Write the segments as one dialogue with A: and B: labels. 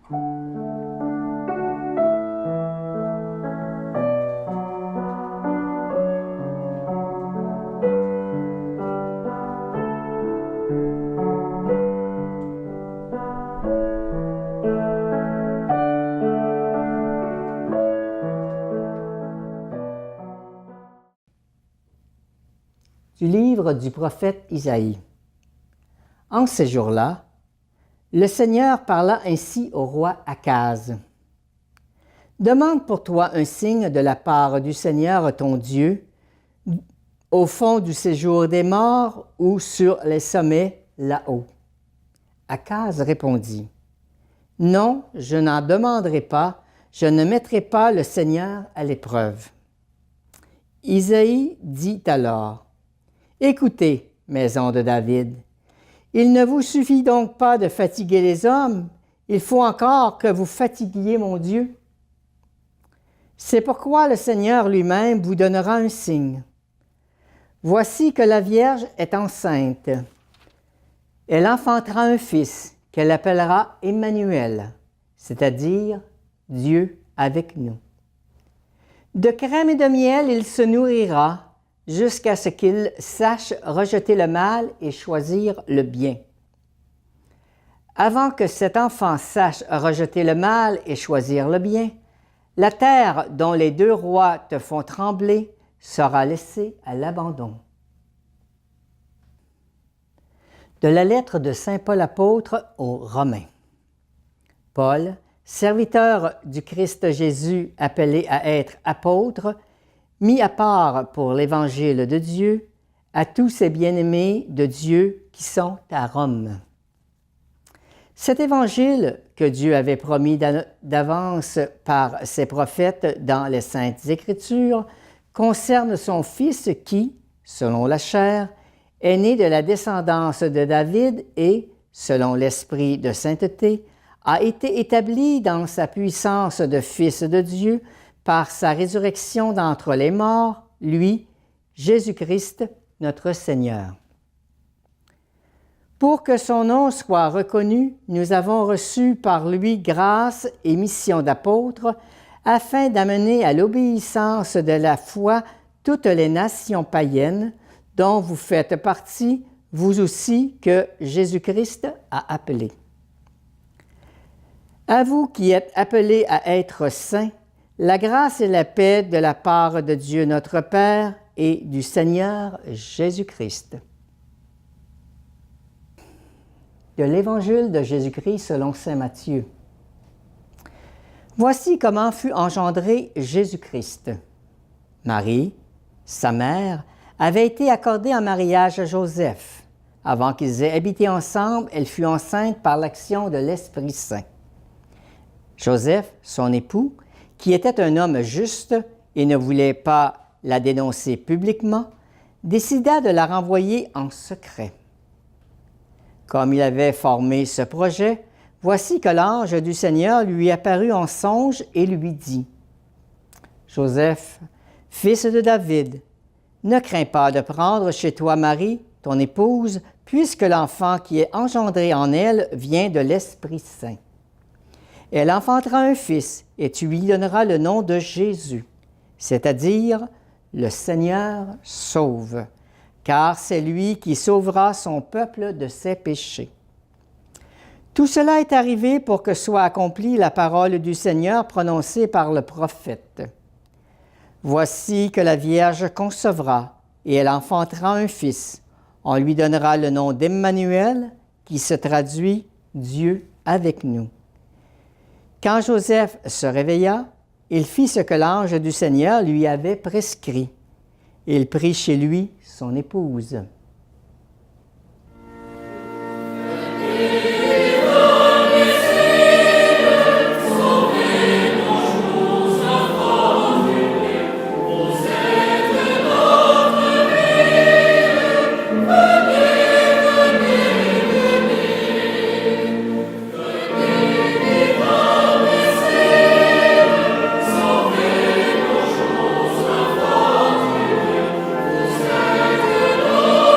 A: Du livre du prophète Isaïe. En ces jours-là, le Seigneur parla ainsi au roi Akaz. « Demande pour toi un signe de la part du Seigneur ton Dieu, au fond du séjour des morts ou sur les sommets là-haut. » Akaz répondit, « Non, je n'en demanderai pas, je ne mettrai pas le Seigneur à l'épreuve. » Isaïe dit alors, « Écoutez, maison de David, il ne vous suffit donc pas de fatiguer les hommes, il faut encore que vous fatiguiez mon Dieu. C'est pourquoi le Seigneur lui-même vous donnera un signe. Voici que la Vierge est enceinte. Elle enfantera un fils qu'elle appellera Emmanuel, c'est-à-dire Dieu avec nous. De crème et de miel il se nourrira, jusqu'à ce qu'il sache rejeter le mal et choisir le bien. Avant que cet enfant sache rejeter le mal et choisir le bien, la terre dont les deux rois te font trembler sera laissée à l'abandon. » De la lettre de saint Paul apôtre aux Romains. Paul, serviteur du Christ Jésus appelé à être apôtre, mis à part pour l'Évangile de Dieu, à tous ces bien-aimés de Dieu qui sont à Rome. Cet Évangile que Dieu avait promis d'avance par ses prophètes dans les Saintes Écritures concerne son Fils qui, selon la chair, est né de la descendance de David et, selon l'Esprit de sainteté, a été établi dans sa puissance de Fils de Dieu par sa résurrection d'entre les morts, lui, Jésus-Christ, notre Seigneur. Pour que son nom soit reconnu, nous avons reçu par lui grâce et mission d'apôtre, afin d'amener à l'obéissance de la foi toutes les nations païennes, dont vous faites partie, vous aussi, que Jésus-Christ a appelés. À vous qui êtes appelés à être saints, la grâce et la paix de la part de Dieu notre Père et du Seigneur Jésus-Christ. De l'Évangile de Jésus-Christ selon saint Matthieu. Voici comment fut engendré Jésus-Christ. Marie, sa mère, avait été accordée en mariage à Joseph. Avant qu'ils aient habité ensemble, elle fut enceinte par l'action de l'Esprit Saint. Joseph, son époux, qui était un homme juste et ne voulait pas la dénoncer publiquement, décida de la renvoyer en secret. Comme il avait formé ce projet, voici que l'ange du Seigneur lui apparut en songe et lui dit, « Joseph, fils de David, ne crains pas de prendre chez toi Marie, ton épouse, puisque l'enfant qui est engendré en elle vient de l'Esprit Saint. Elle enfantera un fils, et tu lui donneras le nom de Jésus, c'est-à-dire le Seigneur sauve, car c'est lui qui sauvera son peuple de ses péchés. Tout cela est arrivé pour que soit accomplie la parole du Seigneur prononcée par le prophète. Voici que la Vierge concevra, et elle enfantera un fils. On lui donnera le nom d'Emmanuel, qui se traduit « Dieu avec nous ». Quand Joseph se réveilla, il fit ce que l'ange du Seigneur lui avait prescrit. Il prit chez lui son épouse.
B: Oh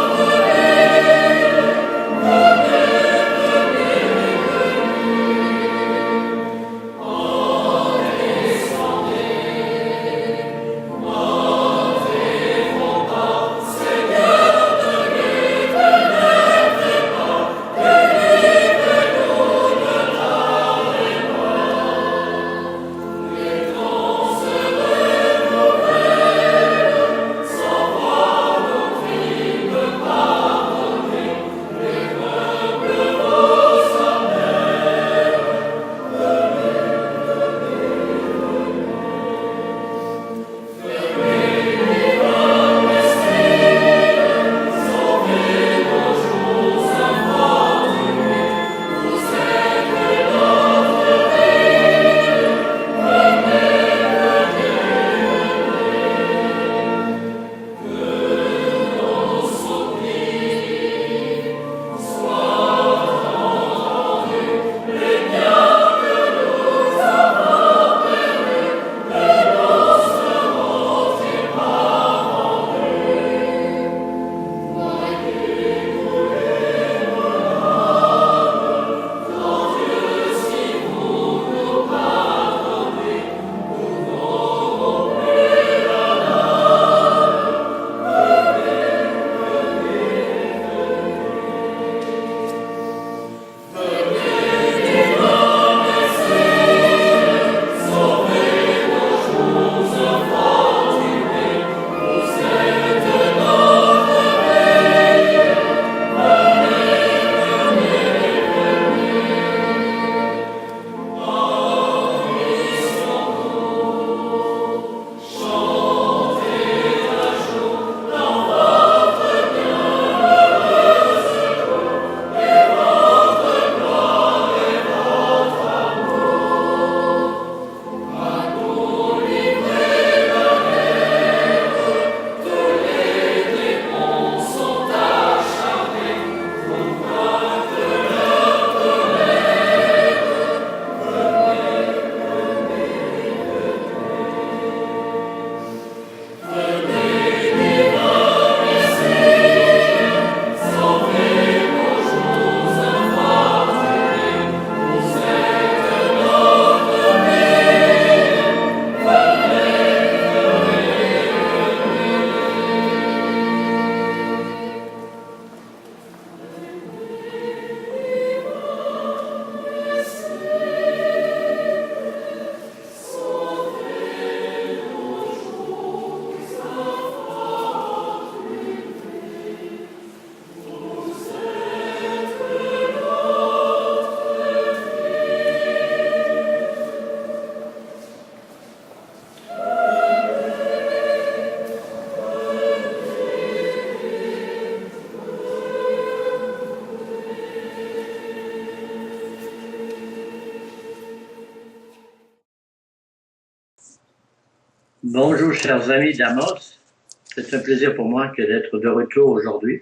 B: Bonjour chers amis d'Amos, c'est un plaisir pour moi que d'être de retour aujourd'hui,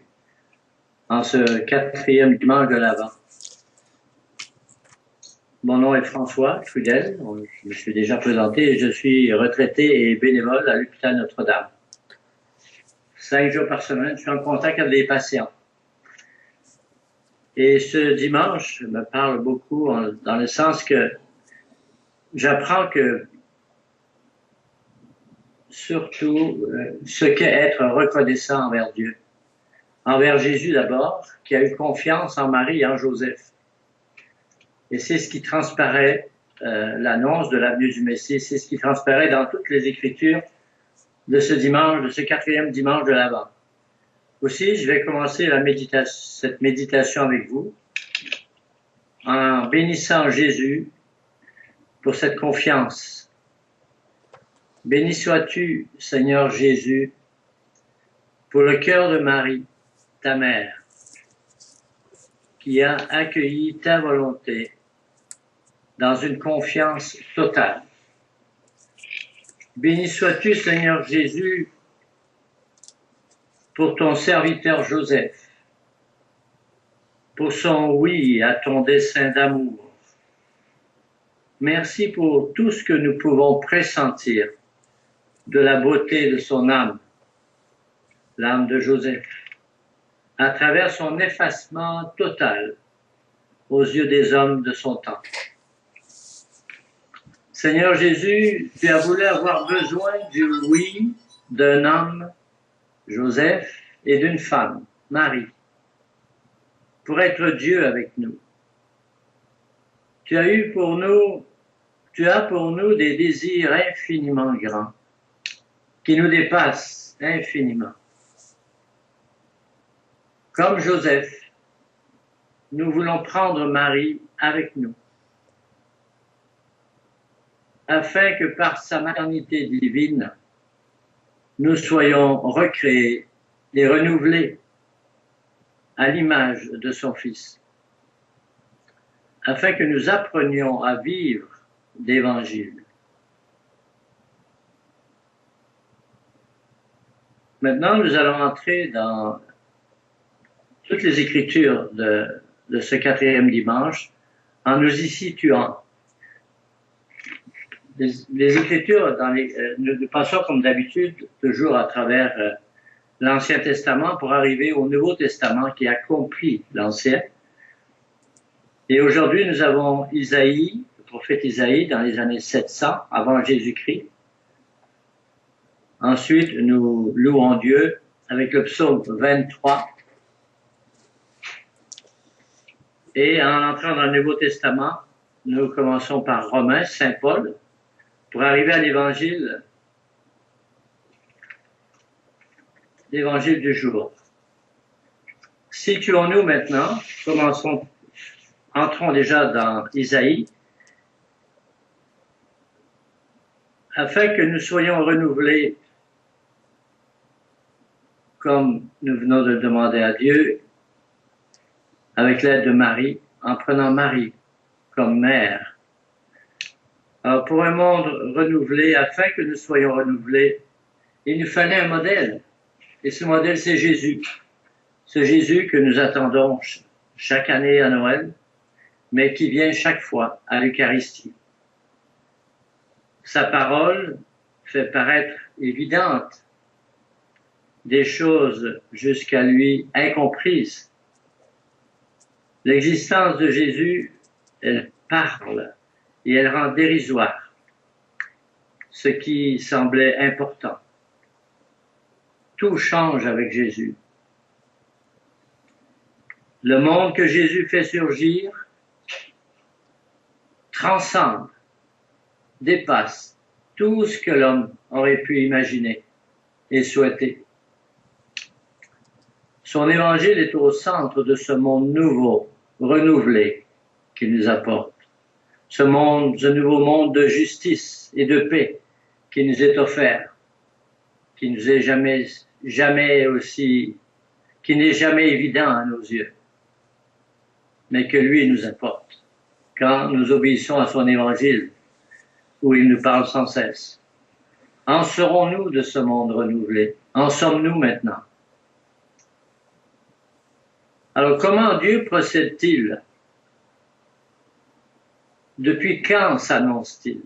B: en ce 4e dimanche de l'Avent. Mon nom est François Trudel, je me suis déjà présenté et je suis retraité et bénévole à l'hôpital Notre-Dame. 5 jours par semaine, je suis en contact avec les patients. Et ce dimanche me parle beaucoup dans le sens que j'apprends que surtout ce qu'est être reconnaissant envers Dieu. Envers Jésus d'abord, qui a eu confiance en Marie et en Joseph. Et c'est ce qui transparaît, l'annonce de la venue du Messie, c'est ce qui transparaît dans toutes les Écritures de ce dimanche, de ce 4e dimanche de l'Avent. Aussi, je vais commencer cette méditation avec vous en bénissant Jésus pour cette confiance. Béni sois-tu, Seigneur Jésus, pour le cœur de Marie, ta mère, qui a accueilli ta volonté dans une confiance totale. Béni sois-tu, Seigneur Jésus, pour ton serviteur Joseph, pour son oui à ton dessein d'amour. Merci pour tout ce que nous pouvons pressentir de la beauté de son âme, l'âme de Joseph, à travers son effacement total aux yeux des hommes de son temps. Seigneur Jésus, tu as voulu avoir besoin du oui d'un homme, Joseph, et d'une femme, Marie, pour être Dieu avec nous. Tu as pour nous des désirs infiniment grands, qui nous dépassent infiniment. Comme Joseph, nous voulons prendre Marie avec nous, afin que par sa maternité divine, nous soyons recréés et renouvelés à l'image de son Fils, afin que nous apprenions à vivre d'Évangile. Maintenant, nous allons entrer dans toutes les Écritures de ce 4e dimanche en nous y situant. Les Écritures, nous passons comme d'habitude toujours à travers l'Ancien Testament pour arriver au Nouveau Testament qui accomplit l'Ancien. Et aujourd'hui, nous avons Isaïe, le prophète Isaïe, dans les années 700 avant Jésus-Christ. Ensuite, nous louons Dieu avec le psaume 23. Et en entrant dans le Nouveau Testament, nous commençons par Romains, Saint Paul, pour arriver à l'évangile du jour. Situons-nous maintenant, entrons déjà dans Isaïe, afin que nous soyons renouvelés, comme nous venons de le demander à Dieu, avec l'aide de Marie, en prenant Marie comme mère. Alors, pour un monde renouvelé, afin que nous soyons renouvelés, il nous fallait un modèle. Et ce modèle, c'est Jésus. Ce Jésus que nous attendons chaque année à Noël, mais qui vient chaque fois à l'Eucharistie. Sa parole fait paraître évidente des choses jusqu'à lui incomprises. L'existence de Jésus, elle parle et elle rend dérisoire ce qui semblait important. Tout change avec Jésus. Le monde que Jésus fait surgir transcende, dépasse tout ce que l'homme aurait pu imaginer et souhaiter. Son évangile est au centre de ce monde nouveau, renouvelé, qu'il nous apporte. Ce nouveau monde de justice et de paix qui nous est offert, qui nous est qui n'est jamais évident à nos yeux, mais que lui nous apporte quand nous obéissons à son évangile, où il nous parle sans cesse. En serons-nous de ce monde renouvelé? En sommes-nous maintenant? Alors, comment Dieu procède-t-il? Depuis quand s'annonce-t-il?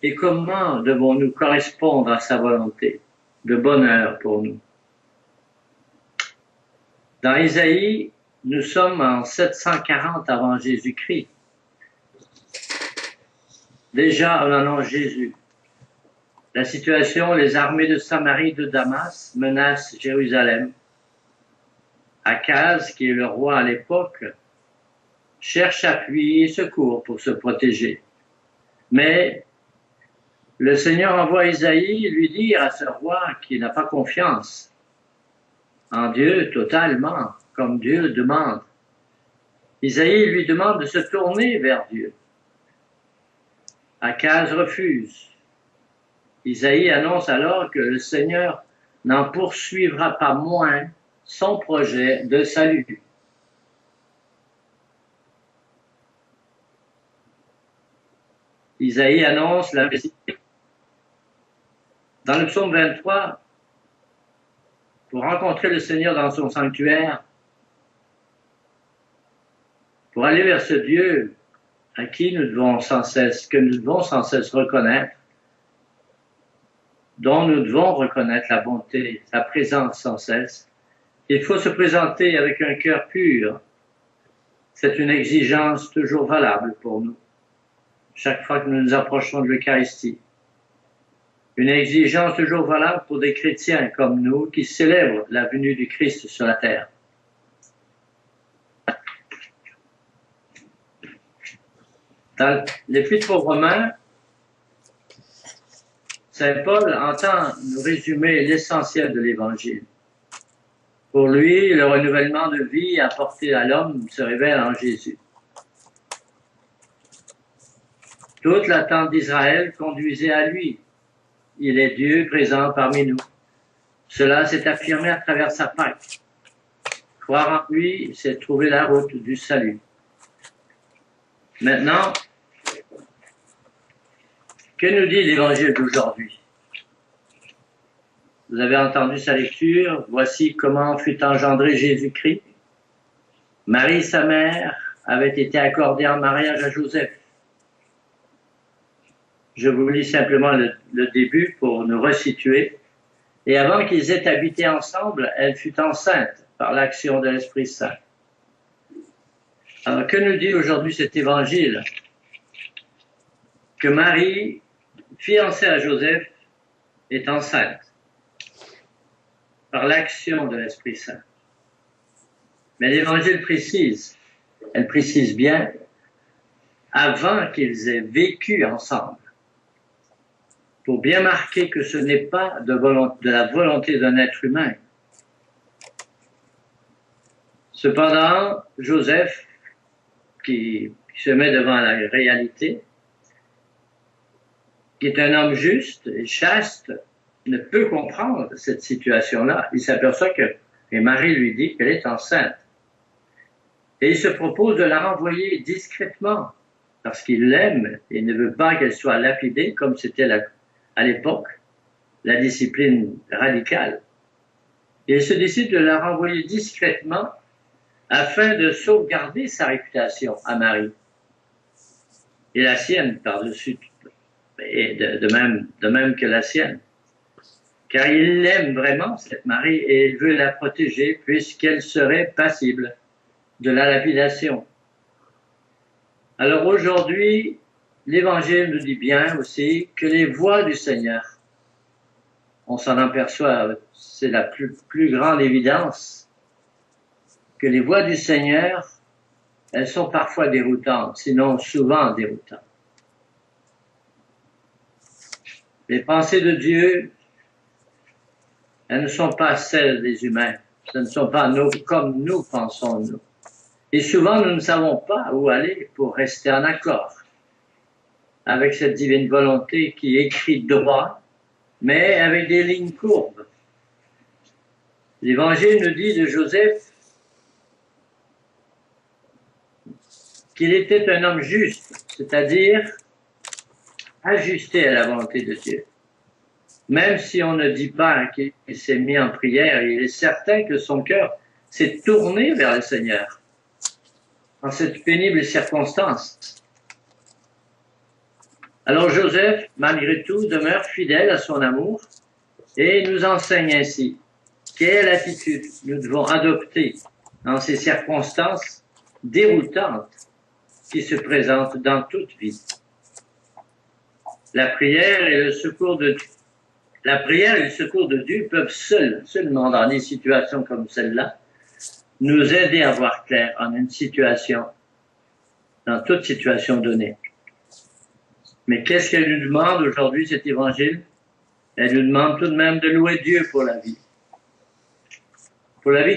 B: Et comment devons-nous correspondre à sa volonté de bonheur pour nous? Dans Isaïe, nous sommes en 740 avant Jésus-Christ. Déjà, on annonce Jésus. La situation, les armées de Samarie et de Damas menacent Jérusalem. Akaz, qui est le roi à l'époque, cherche appui et secours pour se protéger. Mais le Seigneur envoie Isaïe lui dire à ce roi qui n'a pas confiance en Dieu totalement, comme Dieu le demande. Isaïe lui demande de se tourner vers Dieu. Akaz refuse. Isaïe annonce alors que le Seigneur n'en poursuivra pas moins son projet de salut. Isaïe annonce la visite. Dans le psaume 23, pour rencontrer le Seigneur dans son sanctuaire, pour aller vers ce Dieu à qui nous devons sans cesse, que nous devons sans cesse reconnaître, dont nous devons reconnaître la bonté, sa présence sans cesse, il faut se présenter avec un cœur pur. C'est une exigence toujours valable pour nous, chaque fois que nous nous approchons de l'Eucharistie. Une exigence toujours valable pour des chrétiens comme nous qui célèbrent la venue du Christ sur la terre. Dans l'Épître aux Romains, Saint Paul entend nous résumer l'essentiel de l'Évangile. Pour lui, le renouvellement de vie apporté à l'homme se révèle en Jésus. Toute l'attente d'Israël conduisait à lui. Il est Dieu présent parmi nous. Cela s'est affirmé à travers sa Pâque. Croire en lui, c'est trouver la route du salut. Maintenant, que nous dit l'Évangile d'aujourd'hui? Vous avez entendu sa lecture. Voici comment fut engendré Jésus-Christ. Marie, sa mère, avait été accordée en mariage à Joseph. Je vous lis simplement le début pour nous resituer. Et avant qu'ils aient habité ensemble, elle fut enceinte par l'action de l'Esprit Saint. Alors, que nous dit aujourd'hui cet évangile? Que Marie, fiancée à Joseph, est enceinte par l'action de l'Esprit Saint. Mais l'évangile précise, elle précise bien, avant qu'ils aient vécu ensemble, pour bien marquer que ce n'est pas de la volonté d'un être humain. Cependant, Joseph, qui se met devant la réalité, qui est un homme juste et chaste, ne peut comprendre cette situation-là. Il s'aperçoit que, et Marie lui dit qu'elle est enceinte. Et il se propose de la renvoyer discrètement, parce qu'il l'aime et ne veut pas qu'elle soit lapidée, comme c'était à l'époque la discipline radicale. Et il se décide de la renvoyer discrètement afin de sauvegarder sa réputation à Marie. Et la sienne par-dessus, et de même que la sienne. Car il l'aime vraiment, cette Marie, et il veut la protéger puisqu'elle serait passible de la lapidation. Alors aujourd'hui, l'Évangile nous dit bien aussi que les voies du Seigneur, on s'en aperçoit, c'est la plus grande évidence, que les voies du Seigneur, elles sont parfois déroutantes, sinon souvent déroutantes. Les pensées de Dieu, elles ne sont pas celles des humains. Ce ne sont pas comme nous pensons nous. Et souvent, nous ne savons pas où aller pour rester en accord avec cette divine volonté qui est écrite droit, mais avec des lignes courbes. L'Évangile nous dit de Joseph qu'il était un homme juste, c'est-à-dire ajusté à la volonté de Dieu. Même si on ne dit pas qu'il s'est mis en prière, il est certain que son cœur s'est tourné vers le Seigneur en cette pénible circonstance. Alors Joseph, malgré tout, demeure fidèle à son amour et nous enseigne ainsi quelle attitude nous devons adopter dans ces circonstances déroutantes qui se présentent dans toute vie. La prière et le secours de Dieu peuvent seulement dans des situations comme celle-là, nous aider à voir clair en une situation, dans toute situation donnée. Mais qu'est-ce qu'elle nous demande aujourd'hui, cet évangile? Elle nous demande tout de même de louer Dieu pour la vie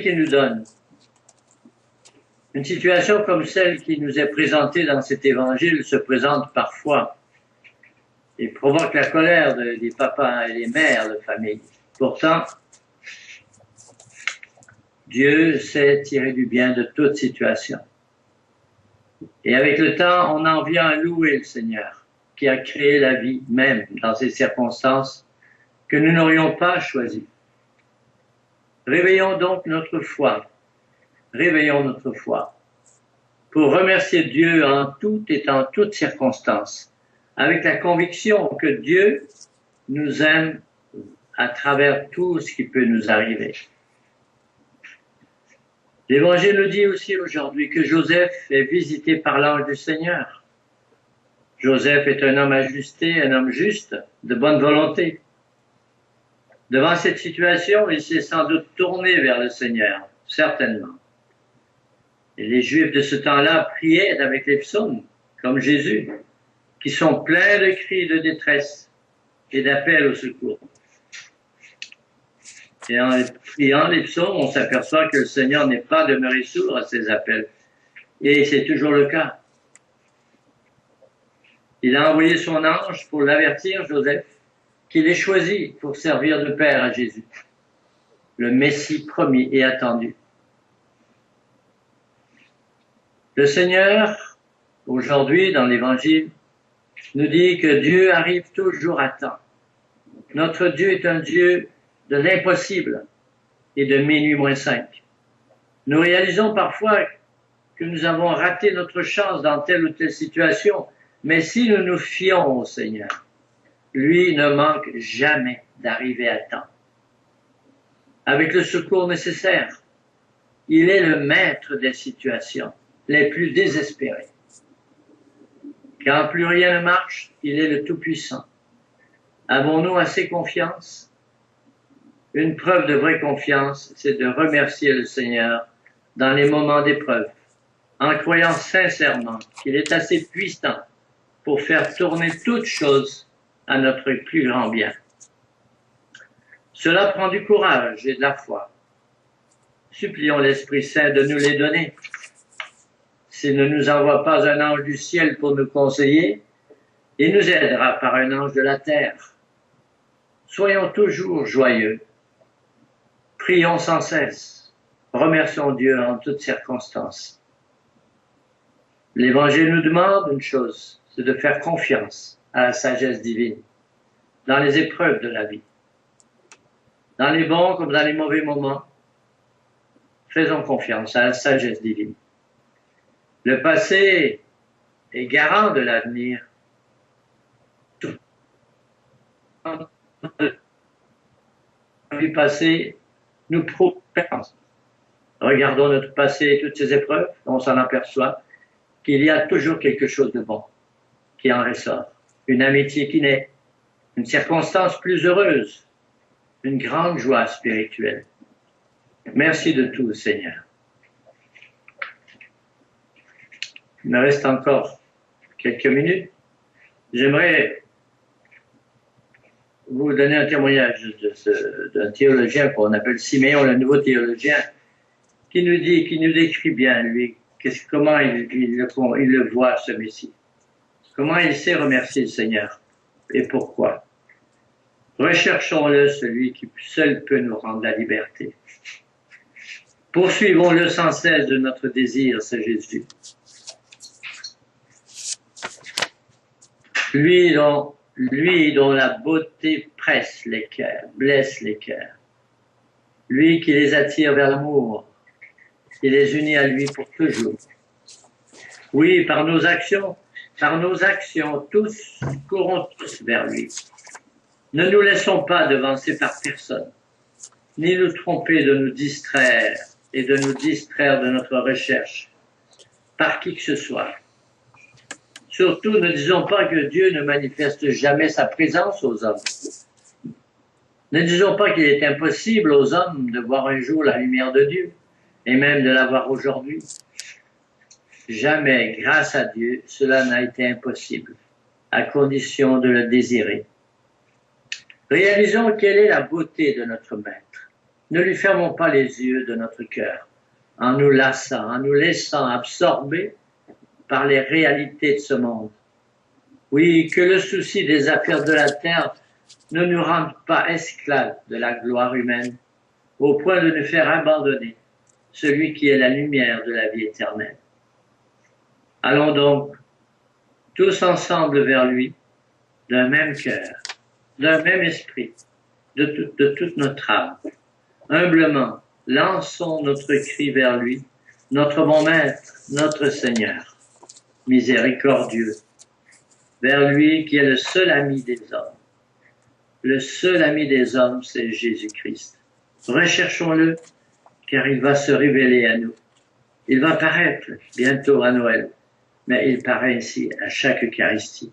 B: qu'il nous donne. Une situation comme celle qui nous est présentée dans cet évangile se présente parfois et provoque la colère des papas et des mères de famille. Pourtant, Dieu sait tirer du bien de toute situation. Et avec le temps, on en vient à louer le Seigneur, qui a créé la vie, même dans ces circonstances que nous n'aurions pas choisies. Réveillons donc notre foi. Réveillons notre foi pour remercier Dieu en tout et en toutes circonstances, avec la conviction que Dieu nous aime à travers tout ce qui peut nous arriver. L'Évangile nous dit aussi aujourd'hui que Joseph est visité par l'ange du Seigneur. Joseph est un homme ajusté, un homme juste, de bonne volonté. Devant cette situation, il s'est sans doute tourné vers le Seigneur, certainement. Et les Juifs de ce temps-là priaient avec les psaumes, comme Jésus, qui sont pleins de cris de détresse et d'appels au secours. Et en priant les psaumes, on s'aperçoit que le Seigneur n'est pas demeuré sourd à ces appels. Et c'est toujours le cas. Il a envoyé son ange pour l'avertir, Joseph, qu'il est choisi pour servir de père à Jésus, le Messie promis et attendu. Le Seigneur, aujourd'hui, dans l'Évangile, nous dit que Dieu arrive toujours à temps. Notre Dieu est un Dieu de l'impossible et de minuit moins 5. Nous réalisons parfois que nous avons raté notre chance dans telle ou telle situation, mais si nous nous fions au Seigneur, lui ne manque jamais d'arriver à temps. Avec le secours nécessaire, il est le maître des situations les plus désespérées. Quand plus rien ne marche, il est le Tout-Puissant. Avons-nous assez confiance? Une preuve de vraie confiance, c'est de remercier le Seigneur dans les moments d'épreuve, en croyant sincèrement qu'il est assez puissant pour faire tourner toutes choses à notre plus grand bien. Cela prend du courage et de la foi. Supplions l'Esprit Saint de nous les donner. S'il ne nous envoie pas un ange du ciel pour nous conseiller, il nous aidera par un ange de la terre. Soyons toujours joyeux. Prions sans cesse. Remercions Dieu en toutes circonstances. L'Évangile nous demande une chose, c'est de faire confiance à la sagesse divine dans les épreuves de la vie. Dans les bons comme dans les mauvais moments, faisons confiance à la sagesse divine. Le passé est garant de l'avenir. Du passé nous prouve. Regardons notre passé et toutes ces épreuves, on s'en aperçoit qu'il y a toujours quelque chose de bon qui en ressort. Une amitié qui naît, une circonstance plus heureuse, une grande joie spirituelle. Merci de tout, Seigneur. Il me reste encore quelques minutes. J'aimerais vous donner un témoignage d'un théologien qu'on appelle Siméon, le nouveau théologien, qui nous décrit bien, lui, comment il le voit, ce Messie. Comment il sait remercier le Seigneur et pourquoi. Recherchons-le, celui qui seul peut nous rendre la liberté. Poursuivons-le sans cesse de notre désir, c'est Jésus. lui dont la beauté blesse les cœurs, lui qui les attire vers l'amour, qui les unit à lui pour toujours. Oui, par nos actions, tous courons tous vers lui. Ne nous laissons pas devancer par personne, ni nous tromper de nous distraire et de nous distraire de notre recherche par qui que ce soit. Surtout, ne disons pas que Dieu ne manifeste jamais sa présence aux hommes. Ne disons pas qu'il est impossible aux hommes de voir un jour la lumière de Dieu, et même de la voir aujourd'hui. Jamais, grâce à Dieu, cela n'a été impossible, à condition de le désirer. Réalisons quelle est la beauté de notre Maître. Ne lui fermons pas les yeux de notre cœur, en nous lassant, en nous laissant absorber par les réalités de ce monde. Oui, que le souci des affaires de la terre ne nous rende pas esclaves de la gloire humaine, au point de nous faire abandonner celui qui est la lumière de la vie éternelle. Allons donc tous ensemble vers lui, d'un même cœur, d'un même esprit, de toute notre âme. Humblement, lançons notre cri vers lui, notre bon Maître, notre Seigneur, miséricordieux, vers lui qui est le seul ami des hommes. Le seul ami des hommes, c'est Jésus-Christ. Recherchons-le, car il va se révéler à nous. Il va paraître bientôt à Noël, mais il paraît ainsi à chaque Eucharistie.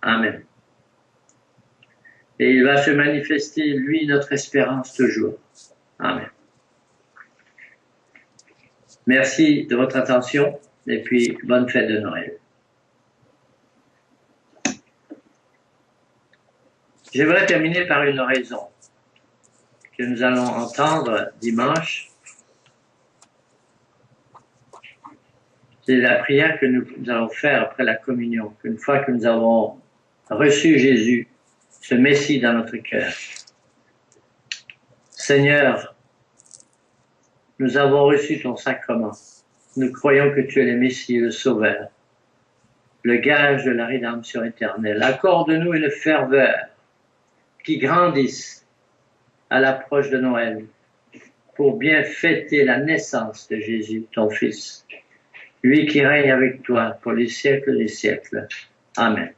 B: Amen. Et il va se manifester, lui, notre espérance toujours. Amen. Merci de votre attention et puis bonne fête de Noël. J'aimerais terminer par une oraison que nous allons entendre dimanche. C'est la prière que nous allons faire après la communion, qu'une fois que nous avons reçu Jésus, ce Messie dans notre cœur. Seigneur, nous avons reçu ton sacrement. Nous croyons que tu es le Messie, le Sauveur, le gage de la rédemption éternelle. Accorde-nous une ferveur qui grandisse à l'approche de Noël pour bien fêter la naissance de Jésus, ton Fils, lui qui règne avec toi pour les siècles des siècles. Amen.